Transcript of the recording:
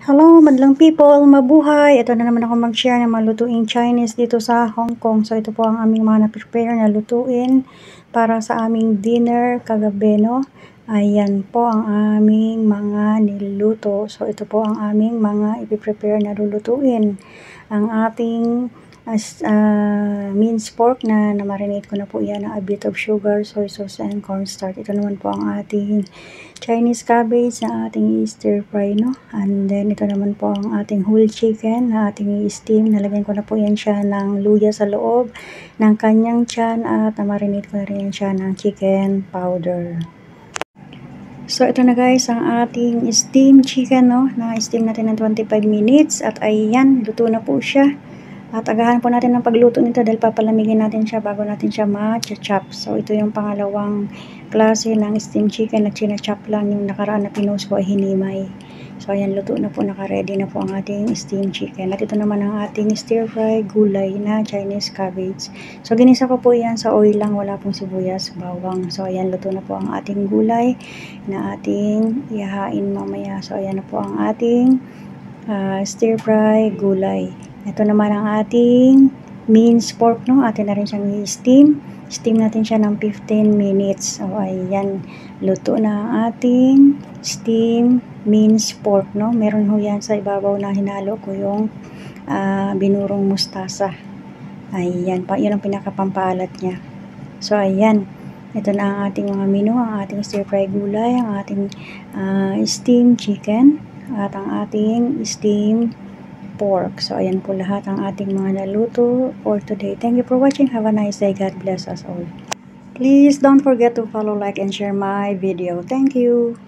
Hello, madlang people, mabuhay! Ito na naman ako mag-share ng mga lutuing Chinese dito sa Hong Kong. So, ito po ang aming mga na-prepare na lutuin para sa aming dinner kagabi, no? Ayan po ang aming mga niluto. So, ito po ang aming mga ipiprepare na lulutuin. Ang ating minced pork na marinate ko na po yan ng a bit of sugar, soy sauce, and cornstarch. Ito naman po ang ating Chinese cabbage na ating stir fry, no? And then, ito naman po ang ating whole chicken na ating steam. Nalagyan ko na po yan siya ng luya sa loob ng kanyang tiyan at marinate ko na rin siya ng chicken powder. So, ito na guys, ang ating steam chicken, no? Na-steam natin ng 25 minutes at ayan, luto na po siya. At agahan po natin ang pagluto nito dahil papalamigin natin siya bago natin siya ma-chop. So, ito yung pangalawang klase ng steam chicken na china-chop lang. Yung nakaraan na pinost ko ay hinimay. So, ayan, luto na po, naka-ready na po ang ating steam chicken. At ito naman ang ating stir-fry gulay na Chinese cabbage. So, ginisa ko po yan sa oil lang, wala pong sibuyas, bawang. So, ayan, luto na po ang ating gulay na ating ihahain mamaya. So, ayan na po ang ating stir-fry gulay. Ito naman ang ating minced pork, no? Atin na rin siyang i-steam. Steam natin siya ng 15 minutes. So, ayan. Luto na ang ating steam minced pork, no? Meron ho yan sa ibabaw na hinalo ko yung binurong mustasa. Ayan. Yun ang pinakapampalat niya. So, ayan. Ito na ang ating mga menu. Ang ating stir-fry gulay, ang ating steam chicken, at ang ating steam pork. So, ayan po lahat ang ating mga naluto for today. Thank you for watching. Have a nice day. God bless us all. Please don't forget to follow, like, and share my video. Thank you.